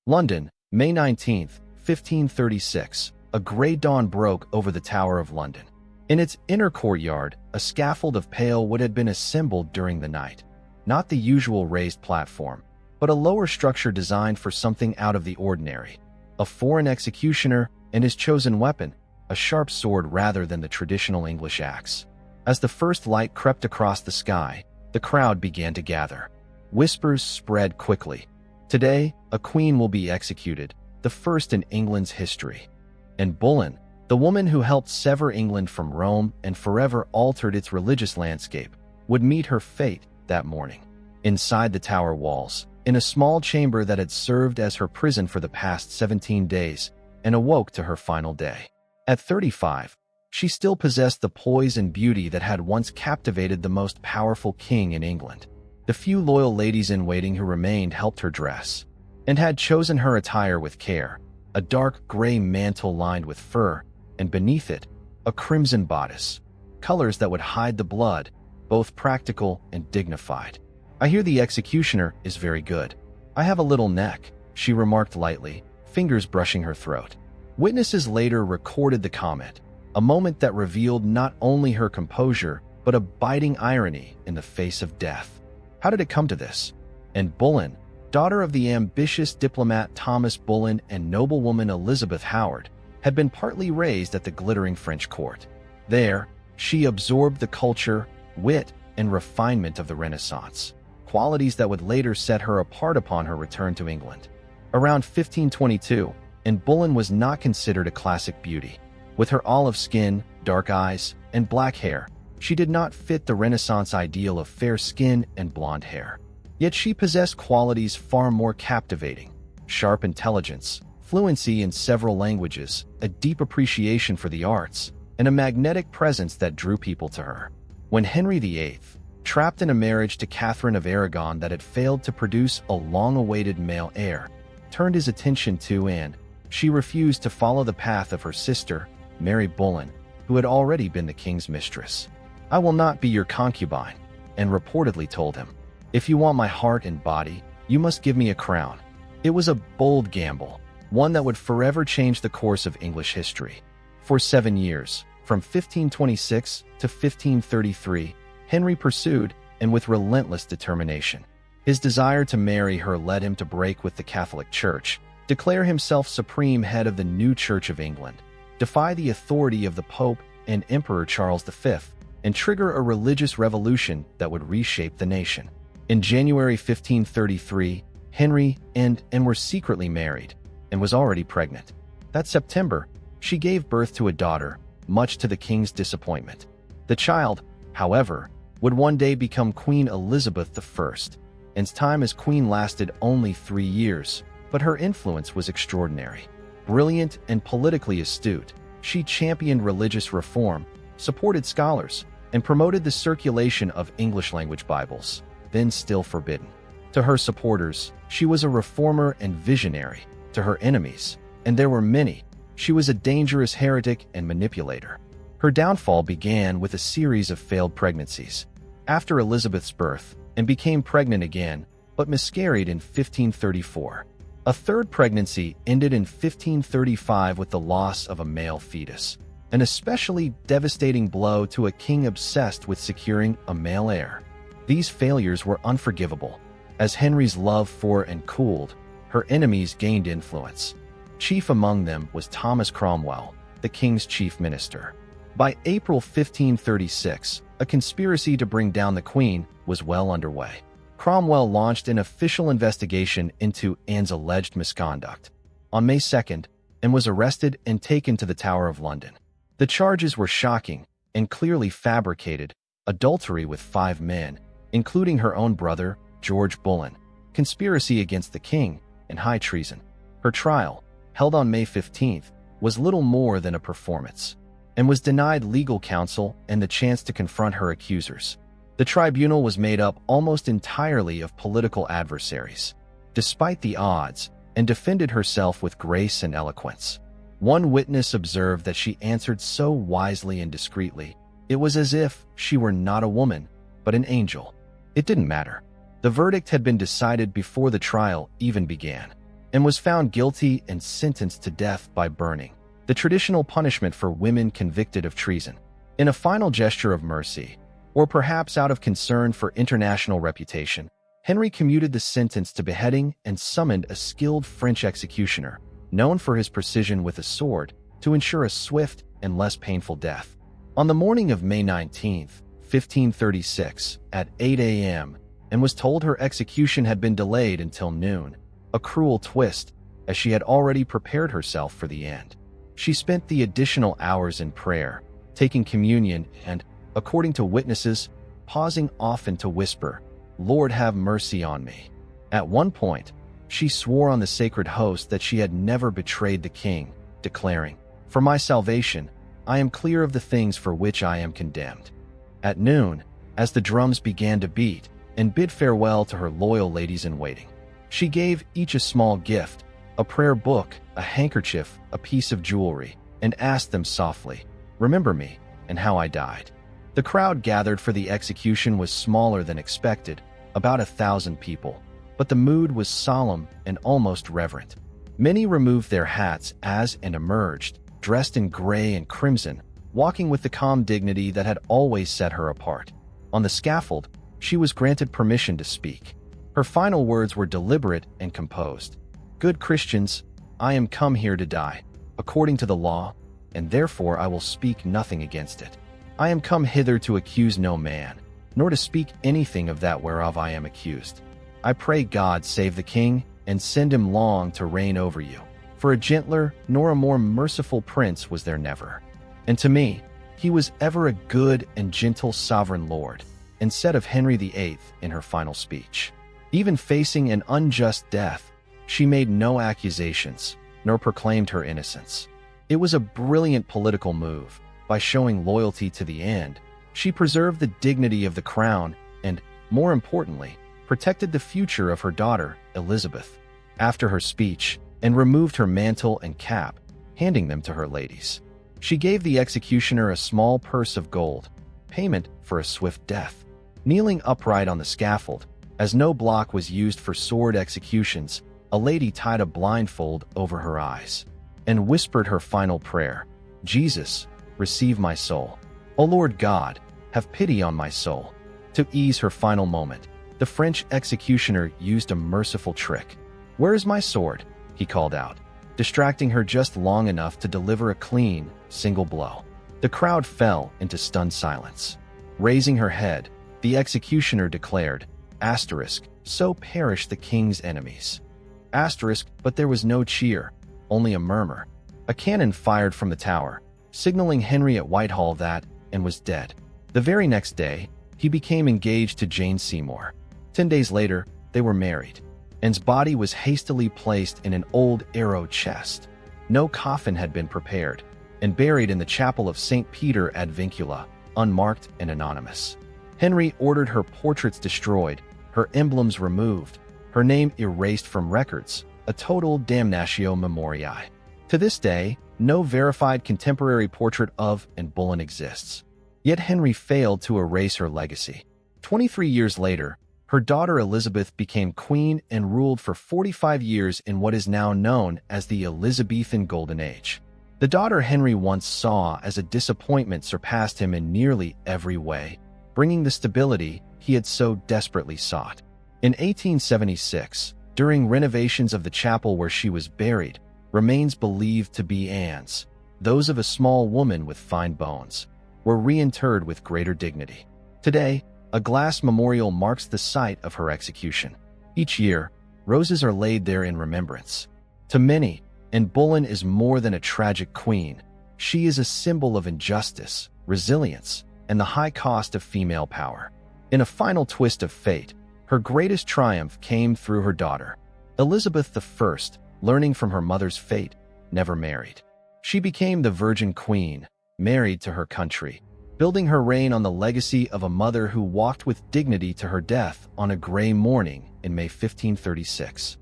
London, May 19, 1536. A grey dawn broke over the Tower of London. In its inner courtyard, a scaffold of pale wood had been assembled during the night. Not the usual raised platform, but a lower structure designed for something out of the ordinary. A foreign executioner and his chosen weapon, a sharp sword rather than the traditional English axe. As the first light crept across the sky, the crowd began to gather. Whispers spread quickly. Today, a queen will be executed, the first in England's history. And Boleyn, the woman who helped sever England from Rome and forever altered its religious landscape, would meet her fate that morning. Inside the tower walls, in a small chamber that had served as her prison for the past 17 days, and awoke to her final day. At 35, she still possessed the poise and beauty that had once captivated the most powerful king in England. The few loyal ladies-in-waiting who remained helped her dress, and had chosen her attire with care, a dark gray mantle lined with fur, and beneath it, a crimson bodice, colors that would hide the blood, both practical and dignified. "I hear the executioner is very good. I have a little neck," she remarked lightly, fingers brushing her throat. Witnesses later recorded the comment, a moment that revealed not only her composure, but a biting irony in the face of death. How did it come to this? And Boleyn, daughter of the ambitious diplomat Thomas Boleyn and noblewoman Elizabeth Howard, had been partly raised at the glittering French court. There, she absorbed the culture, wit, and refinement of the Renaissance, qualities that would later set her apart upon her return to England. Around 1522, and Boleyn was not considered a classic beauty. With her olive skin, dark eyes, and black hair, she did not fit the Renaissance ideal of fair skin and blonde hair. Yet she possessed qualities far more captivating: sharp intelligence, fluency in several languages, a deep appreciation for the arts, and a magnetic presence that drew people to her. When Henry VIII, trapped in a marriage to Catherine of Aragon that had failed to produce a long-awaited male heir, turned his attention to Anne, she refused to follow the path of her sister, Mary Boleyn, who had already been the king's mistress. "I will not be your concubine," Anne reportedly told him. "If you want my heart and body, you must give me a crown." It was a bold gamble, one that would forever change the course of English history. For 7 years, from 1526 to 1533, Henry pursued, and with relentless determination. His desire to marry her led him to break with the Catholic Church, declare himself supreme head of the new Church of England, defy the authority of the Pope and Emperor Charles V, and trigger a religious revolution that would reshape the nation. In January 1533, Henry and Anne were secretly married, and was already pregnant. That September, she gave birth to a daughter, much to the king's disappointment. The child, however, would one day become Queen Elizabeth I. Anne's time as queen lasted only 3 years, but her influence was extraordinary. Brilliant and politically astute, she championed religious reform, supported scholars, and promoted the circulation of English-language Bibles, then still forbidden. To her supporters, she was a reformer and visionary. To her enemies, and there were many, she was a dangerous heretic and manipulator. Her downfall began with a series of failed pregnancies. After Elizabeth's birth, Anne became pregnant again, but miscarried in 1534. A third pregnancy ended in 1535 with the loss of a male fetus, an especially devastating blow to a king obsessed with securing a male heir. These failures were unforgivable. As Henry's love for and cooled, her enemies gained influence. Chief among them was Thomas Cromwell, the king's chief minister. By April 1536, a conspiracy to bring down the queen was well underway. Cromwell launched an official investigation into Anne's alleged misconduct. On May 2nd, Anne was arrested and taken to the Tower of London. The charges were shocking and clearly fabricated: adultery with 5 men, including her own brother, George Boleyn, conspiracy against the king, and high treason. Her trial, held on May 15th, was little more than a performance, and was denied legal counsel and the chance to confront her accusers. The tribunal was made up almost entirely of political adversaries. Despite the odds, Anne defended herself with grace and eloquence. One witness observed that she answered so wisely and discreetly, it was as if she were not a woman, but an angel. It didn't matter. The verdict had been decided before the trial even began. and was found guilty and sentenced to death by burning, the traditional punishment for women convicted of treason. In a final gesture of mercy, or perhaps out of concern for international reputation, Henry commuted the sentence to beheading and summoned a skilled French executioner, known for his precision with a sword, to ensure a swift and less painful death. On the morning of May 19, 1536, at 8 a.m., and was told her execution had been delayed until noon, a cruel twist, as she had already prepared herself for the end. She spent the additional hours in prayer, taking communion and, according to witnesses, pausing often to whisper, "Lord, have mercy on me." At one point, she swore on the sacred host that she had never betrayed the king, declaring, "For my salvation, I am clear of the things for which I am condemned." At noon, as the drums began to beat and bid farewell to her loyal ladies-in-waiting, she gave each a small gift, a prayer book, a handkerchief, a piece of jewelry, and asked them softly, "Remember me and how I died." The crowd gathered for the execution was smaller than expected, about 1,000 people, but the mood was solemn and almost reverent. Many removed their hats as and emerged, dressed in gray and crimson, walking with the calm dignity that had always set her apart. On the scaffold, she was granted permission to speak. Her final words were deliberate and composed. "Good Christians, I am come here to die, according to the law, and therefore I will speak nothing against it. I am come hither to accuse no man, nor to speak anything of that whereof I am accused. I pray God save the king, and send him long to reign over you. For a gentler nor a more merciful prince was there never. And to me, he was ever a good and gentle sovereign lord," and said of Henry VIII in her final speech. Even facing an unjust death, she made no accusations, nor proclaimed her innocence. It was a brilliant political move. By showing loyalty to the end, she preserved the dignity of the crown and, more importantly, protected the future of her daughter, Elizabeth. After her speech, and removed her mantle and cap, handing them to her ladies, she gave the executioner a small purse of gold, payment for a swift death. Kneeling upright on the scaffold, as no block was used for sword executions, a lady tied a blindfold over her eyes and whispered her final prayer, "Jesus, receive my soul. O Lord God, have pity on my soul." To ease her final moment, the French executioner used a merciful trick. "Where is my sword?" he called out, distracting her just long enough to deliver a clean, single blow. The crowd fell into stunned silence. Raising her head, the executioner declared, "So perish the king's enemies." But there was no cheer, only a murmur. A cannon fired from the tower, signaling Henry at Whitehall that, and was dead. The very next day, he became engaged to Jane Seymour. 10 days later, they were married. Anne's body was hastily placed in an old arrow chest. No coffin had been prepared, and buried in the chapel of St. Peter ad Vincula, unmarked and anonymous. Henry ordered her portraits destroyed, her emblems removed, her name erased from records, a total damnatio memoriae. To this day, no verified contemporary portrait of Anne Boleyn exists. Yet Henry failed to erase her legacy. 23 years later, her daughter Elizabeth became queen and ruled for 45 years in what is now known as the Elizabethan Golden Age. The daughter Henry once saw as a disappointment surpassed him in nearly every way, bringing the stability he had so desperately sought. In 1876, during renovations of the chapel where she was buried, remains believed to be Anne's, those of a small woman with fine bones, were reinterred with greater dignity. Today, a glass memorial marks the site of her execution. Each year, roses are laid there in remembrance. To many, Anne Boleyn is more than a tragic queen. She is a symbol of injustice, resilience, and the high cost of female power. In a final twist of fate, her greatest triumph came through her daughter. Elizabeth I, learning from her mother's fate, never married. She became the Virgin Queen, married to her country, building her reign on the legacy of a mother who walked with dignity to her death on a gray morning in May 1536.